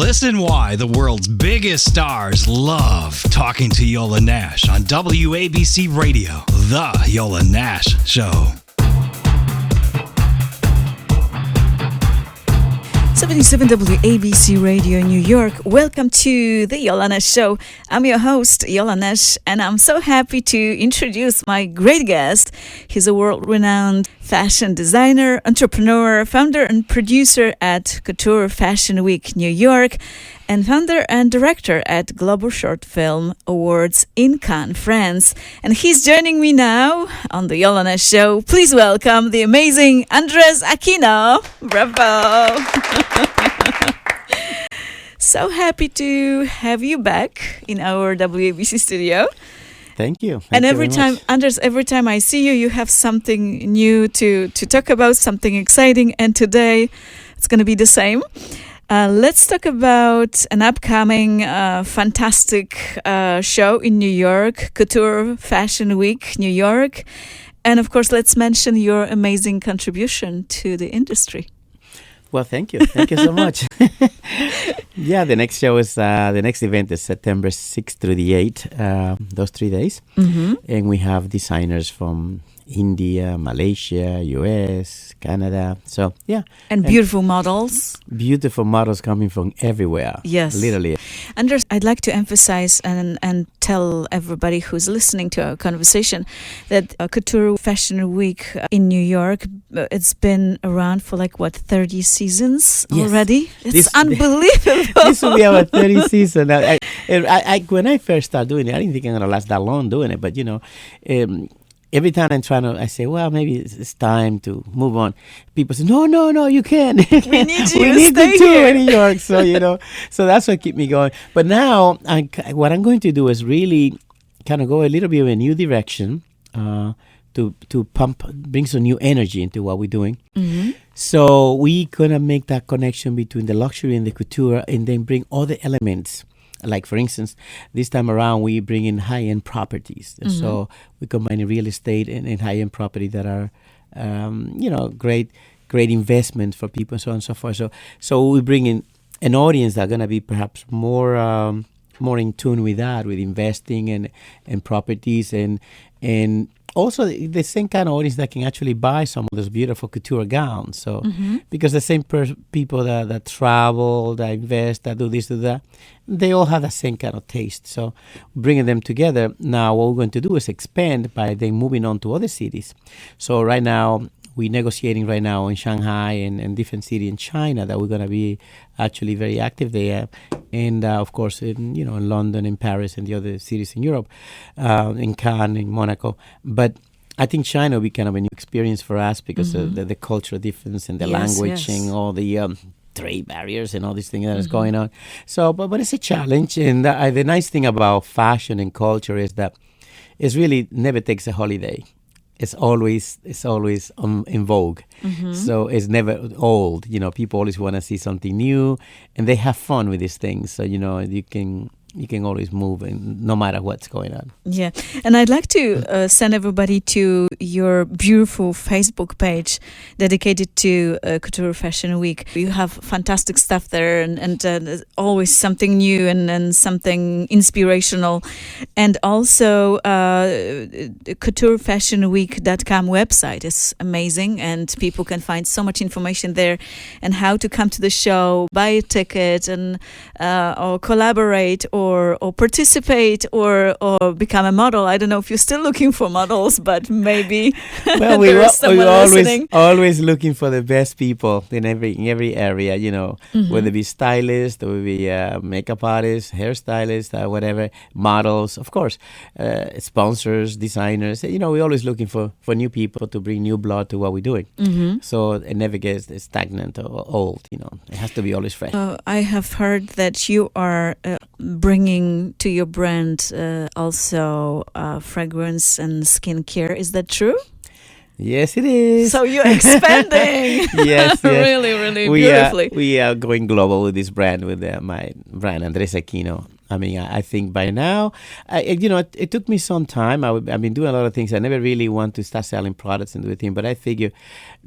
Listen why the world's biggest stars love talking to Yola Nash on WABC Radio, The Yola Nash Show. 77 WABC Radio New York. Welcome to the Yola Nash Show. I'm your host, Yola Nash, and I'm so happy to introduce my great guest. He's a world-renowned fashion designer, entrepreneur, founder and producer at Couture Fashion Week New York, and founder and director at Global Short Film Awards in Cannes, France. And he's joining me now on the Yola Nash Show. Please welcome the amazing Andres Aquino. Bravo! So happy to have you back in our WABC studio. Thank you. And every time, Anders, every time I see you, you have something new to talk about, something exciting. And today, it's going to be the same. Let's talk about an upcoming fantastic show in New York, Couture Fashion Week, New York. And of course, let's mention your amazing contribution to the industry. Well, thank you. Thank you so much. Yeah, the next show is, the next event is September 6th through the 8th, those 3 days. Mm-hmm. And we have designers from India, Malaysia, US, Canada. So, yeah. And beautiful models. Beautiful models coming from everywhere. Yes. Literally. Anders, I'd like to emphasize and tell everybody who's listening to our conversation that Couture Fashion Week in New York, it's been around for 30 seasons already? It's unbelievable. This will be our 30th season. When I first started doing it, I didn't think I'm going to last that long doing it. But, every time I say, well, maybe it's time to move on. People say, no, you can't. We need you we to need stay the tour here. in New York. So, so that's what keep me going. But now, what I'm going to do is really kind of go a little bit of a new direction to bring some new energy into what we're doing. Mm-hmm. So we're going to make that connection between the luxury and the couture and then bring all the elements. Like, for instance, this time around, we bring in high-end properties. Mm-hmm. So we combine real estate and high-end property that are, great investment for people and so on and so forth. So we bring in an audience that are going to be perhaps more in tune with that, with investing and properties and also the same kind of audience that can actually buy some of those beautiful couture gowns. So, because the same people that travel, that invest, that do this, do that, they all have the same kind of taste. So, bringing them together, now what we're going to do is expand by then moving on to other cities. So, right now, we're negotiating right now in Shanghai and different cities in China that we're going to be actually very active there. And, of course, in London, in Paris, and the other cities in Europe, in Cannes, in Monaco. But I think China will be kind of a new experience for us because of the cultural difference and the language and all the trade barriers and all these things that is going on. So, but it's a challenge. And the nice thing about fashion and culture is that it really never takes a holiday. It's always in vogue. Mm-hmm. So it's never old. People always want to see something new, and they have fun with these things. So you can always move, and no matter what's going on. Yeah, and I'd like to send everybody to your beautiful Facebook page dedicated to Couture Fashion Week. You have fantastic stuff there, and always something new and something inspirational. And also, CoutureFashionWeek.com website is amazing, and people can find so much information there and how to come to the show, buy a ticket, and or collaborate or participate or become a model. I don't know if you're still looking for models, but maybe we're always looking for the best people in every area, whether it be stylists, whether it be makeup artists, hairstylists, whatever, models, of course, sponsors, designers. We're always looking for new people to bring new blood to what we're doing. Mm-hmm. So it never gets stagnant or old. It has to be always fresh. I have heard that you are bringing to your brand also fragrance and skincare. Is that true? Yes, it is. So you're expanding. Yes. Really, really beautifully. We are going global with this brand, with my brand, Andres Aquino. I mean, I think by now, it took me some time. I've been doing a lot of things. I never really want to start selling products and do a thing, but I figure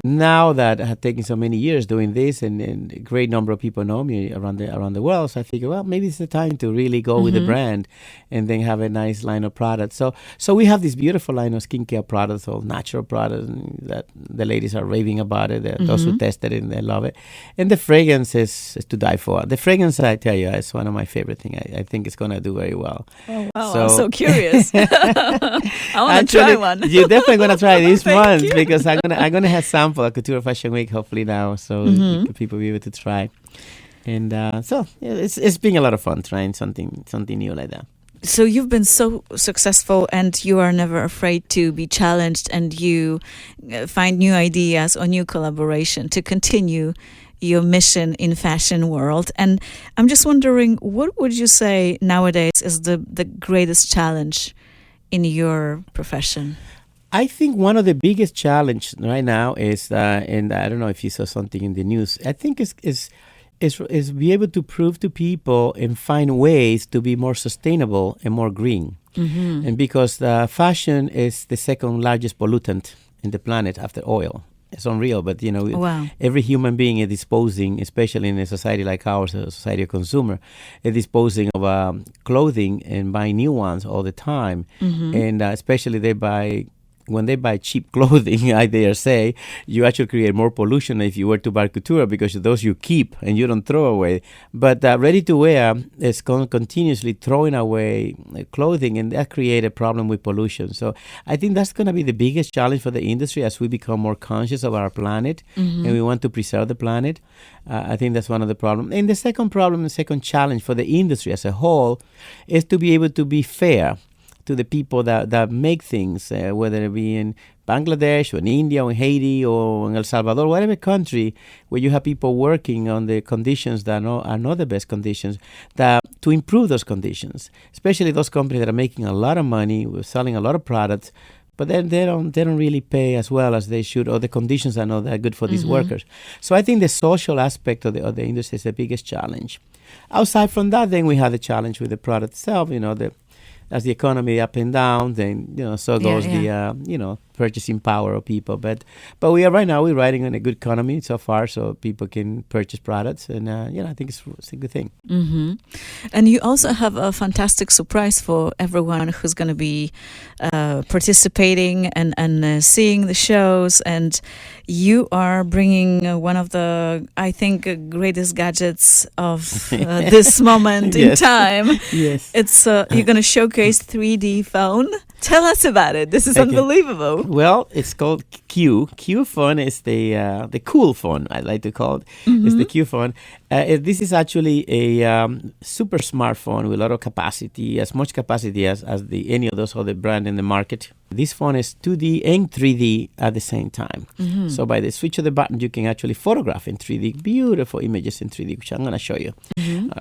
now that I have taken so many years doing this, and a great number of people know me around the world, so I figure, well, maybe it's the time to really go with the brand, and then have a nice line of products. So we have this beautiful line of skincare products, all natural products that the ladies are raving about it. Those who tested it, and they love it. And the fragrance is to die for. The fragrance, I tell you, is one of my favorite things. I think it's going to do very well. Oh, wow. I'm so curious. I want to try one. You're definitely going to try this month, you. because I'm gonna have sample at Couture Fashion Week hopefully now, so people will be able to try. And it's been a lot of fun trying something new like that. So you've been so successful, and you are never afraid to be challenged, and you find new ideas or new collaboration to continue your mission in fashion world. And I'm just wondering, what would you say nowadays is the greatest challenge in your profession? I think one of the biggest challenge right now is, and I don't know if you saw something in the news, I think is be able to prove to people and find ways to be more sustainable and more green. And because fashion is the second largest pollutant in the planet after oil. It's unreal, but Wow. every human being is disposing, especially in a society like ours, a society of consumer, is disposing of clothing and buying new ones all the time. And especially when they buy cheap clothing, I dare say, you actually create more pollution if you were to buy couture, because those you keep and you don't throw away. But ready to wear is continuously throwing away clothing, and that creates a problem with pollution. So I think that's going to be the biggest challenge for the industry as we become more conscious of our planet, and we want to preserve the planet. I think that's one of the problems. And the second challenge for the industry as a whole is to be able to be fair to the people that make things, whether it be in Bangladesh or in India or in Haiti or in El Salvador, whatever country where you have people working on the conditions that are not the best conditions, to improve those conditions, especially those companies that are making a lot of money, selling a lot of products, but then they don't really pay as well as they should, or the conditions are not that good for these workers. So I think the social aspect of the industry is the biggest challenge. Outside from that, then we have the challenge with the product itself, as the economy up and down, then so goes the purchasing power of people. But we're riding on a good economy so far, so people can purchase products, and I think it's a good thing. And you also have a fantastic surprise for everyone who's going to be participating and seeing the shows. And you are bringing one of the, I think, greatest gadgets of this moment in time. Yes. It's you're going to showcase 3D phone. Tell us about it. This is unbelievable. Well, it's called Q. Q phone is the cool phone, I like to call it. It's the Q phone. This is actually a super smartphone with a lot of capacity, as much capacity as any of those other brands in the market. This phone is 2D and 3D at the same time. So by the switch of the button, you can actually photograph in 3D, beautiful images in 3D, which I'm going to show you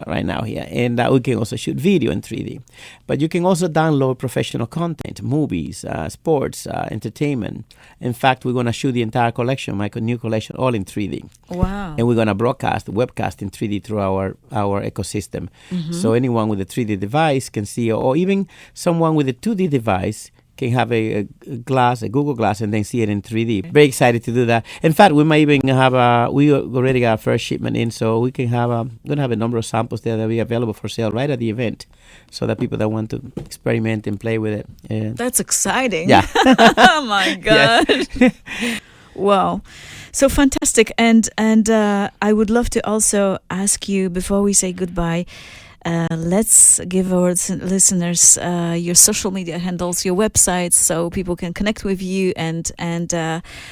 right now here. And we can also shoot video in 3D. But you can also download professional content, movies, sports, entertainment. In fact, we're going to shoot the entire collection, my new collection, all in 3D. Wow. And we're going to webcast in 3D through our ecosystem. So anyone with a 3D device can see, or even someone with a 2D device can have a Google Glass, and then see it in 3D. Very excited to do that. In fact, we might even have we already got our first shipment in, so we can have going to have a number of samples there that will be available for sale right at the event, so that people that want to experiment and play with it. That's exciting. Yeah. Oh my God. Yes. Wow. So fantastic. And I would love to also ask you, before we say goodbye, let's give our listeners your social media handles, your websites, so people can connect with you and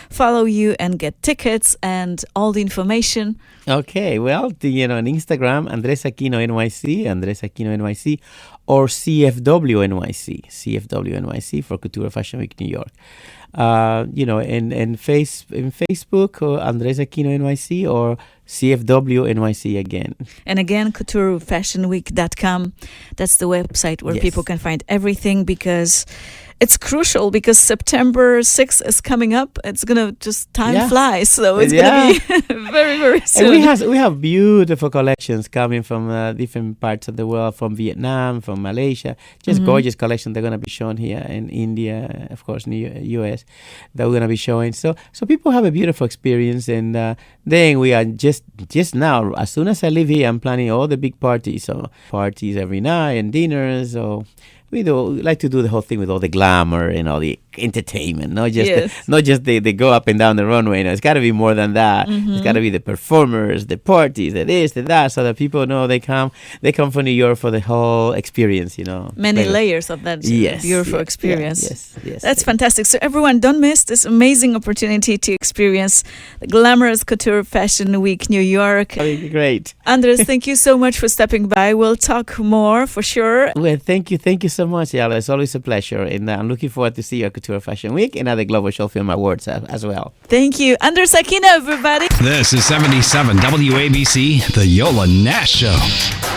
follow you and get tickets and all the information. Okay, well, on Instagram, Andres Aquino NYC, or CFW NYC for Couture Fashion Week New York. In Facebook, Andres Aquino NYC, or CFW NYC again. And again, couturefashionweek.com. That's the website where people can find everything, because it's crucial because September 6th is coming up. It's gonna just time flies, so it's gonna be very, very soon. And we have beautiful collections coming from different parts of the world, from Vietnam, from Malaysia. Just gorgeous collections. They're gonna be shown here in India, of course, in the US. That we're gonna be showing. So people have a beautiful experience, and then we are just now. As soon as I leave here, I'm planning all the big parties. So parties every night and dinners. So we like to do the whole thing with all the glamour and all the entertainment, not just they go up and down the runway. It's got to be more than that. It's got to be the performers, the parties, the this, the that, so that people know they come from New York for the whole experience. Many layers of that beautiful experience. Yes, that's fantastic. So everyone, don't miss this amazing opportunity to experience the Glamorous Couture Fashion Week New York. That would be great. Andres, thank you so much for stopping by. We'll talk more for sure. Well, thank you so much, Yola. It's always a pleasure, and I'm looking forward to see you at Couture Fashion Week and at the Global Short Film Awards as well. Thank you. Andres Aquino, everybody. This is 77 WABC, The Yola Nash Show.